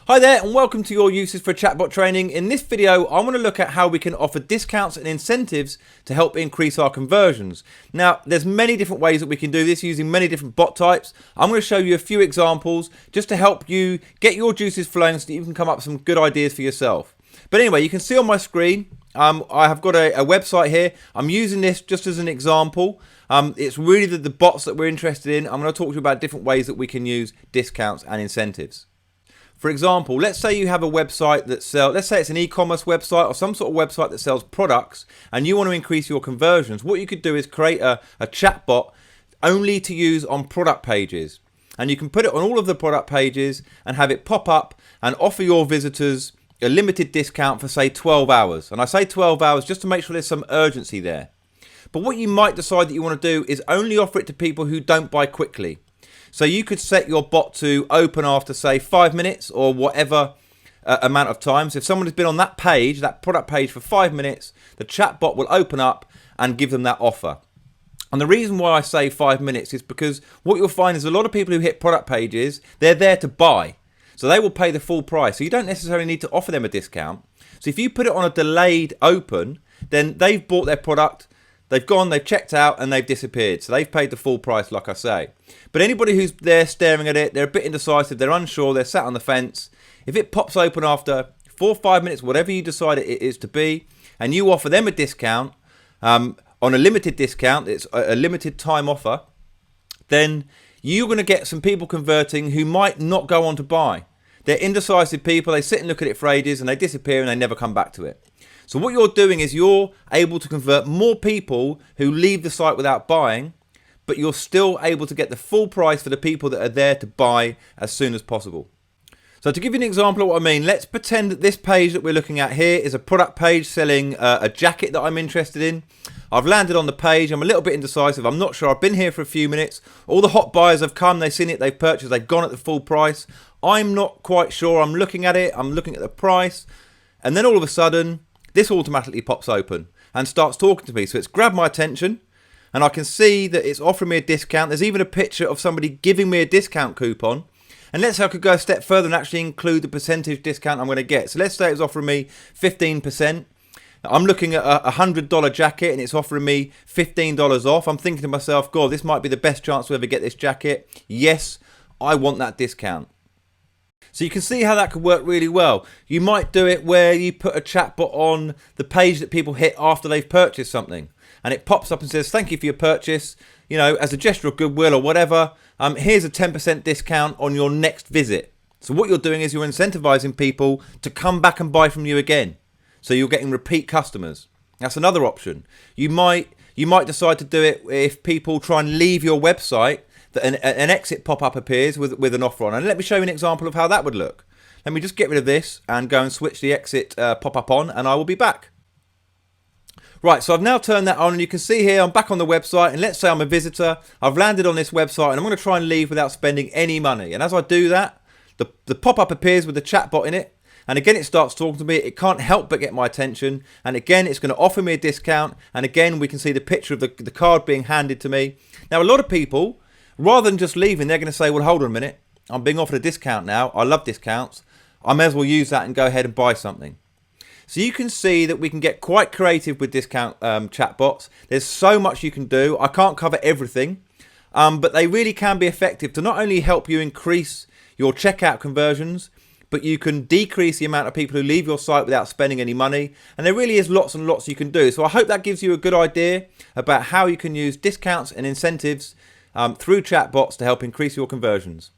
Hi there and welcome to your uses for chatbot training. In this video, I want to look at how we can offer discounts and incentives to help increase our conversions. Now, there's many different ways that we can do this using many different bot types. I'm going to show you a few examples just to help you get your juices flowing so that you can come up with some good ideas for yourself. But anyway, you can see on my screen, I have got a website here. I'm using this just as an example. It's really the bots that we're interested in. I'm going to talk to you about different ways that we can use discounts and incentives. For example, let's say you have a website that sells, let's say it's an e-commerce website or some sort of website that sells products and you want to increase your conversions. What you could do is create a chatbot only to use on product pages. And you can put it on all of the product pages and have it pop up and offer your visitors a limited discount for say 12 hours. And I say 12 hours just to make sure there's some urgency there. But what you might decide that you want to do is only offer it to people who don't buy quickly. So you could set your bot to open after say 5 minutes or whatever amount of time. So if someone has been on that page, that product page for 5 minutes, the chat bot will open up and give them that offer. And the reason why I say 5 minutes is because what you'll find is a lot of people who hit product pages, they're there to buy. So they will pay the full price. So you don't necessarily need to offer them a discount. So if you put it on a delayed open, then they've bought their product, they've gone, they've checked out, and they've disappeared. So they've paid the full price, like I say. But anybody who's there staring at it, they're a bit indecisive, they're unsure, they're sat on the fence. If it pops open after 4 or 5 minutes, whatever you decide it is to be, and you offer them a discount, on a limited discount, it's a limited time offer, then you're going to get some people converting who might not go on to buy. They're indecisive people, they sit and look at it for ages, and they disappear and they never come back to it. So what you're doing is you're able to convert more people who leave the site without buying, but you're still able to get the full price for the people that are there to buy as soon as possible. So to give you an example of what I mean, let's pretend that this page that we're looking at here is a product page selling a jacket that I'm interested in. I've landed on the page, I'm a little bit indecisive, I'm not sure, I've been here for a few minutes, all the hot buyers have come, they've seen it, they've purchased, they've gone at the full price. I'm not quite sure, I'm looking at it, I'm looking at the price, and then all of a sudden, this automatically pops open and starts talking to me. So it's grabbed my attention and I can see that it's offering me a discount. There's even a picture of somebody giving me a discount coupon. And let's say I could go a step further and actually include the percentage discount I'm going to get. So let's say it was offering me 15%. I'm looking at a $100 jacket and it's offering me $15 off. I'm thinking to myself, God, this might be the best chance to ever get this jacket. Yes, I want that discount. So you can see how that could work really well. You might do it where you put a chatbot on the page that people hit after they've purchased something. And it pops up and says, thank you for your purchase. You know, as a gesture of goodwill or whatever, here's a 10% discount on your next visit. So what you're doing is you're incentivizing people to come back and buy from you again. So you're getting repeat customers. That's another option. You might decide to do it if people try and leave your website, that an exit pop-up appears with an offer on. And let me show you an example of how that would look. Let me just get rid of this and go and switch the exit pop-up on and I will be back. Right, so I've now turned that on and you can see here I'm back on the website and let's say I'm a visitor. I've landed on this website and I'm going to try and leave without spending any money. And as I do that, the pop-up appears with the chatbot in it. And again, it starts talking to me. It can't help but get my attention. And again, it's going to offer me a discount. And again, we can see the picture of the card being handed to me. Now, a lot of people, rather than just leaving, they're going to say, well, hold on a minute. I'm being offered a discount now. I love discounts. I may as well use that and go ahead and buy something. So you can see that we can get quite creative with discount chatbots. There's so much you can do. I can't cover everything, but they really can be effective to not only help you increase your checkout conversions, but you can decrease the amount of people who leave your site without spending any money. And there really is lots and lots you can do. So I hope that gives you a good idea about how you can use discounts and incentives through chatbots to help increase your conversions.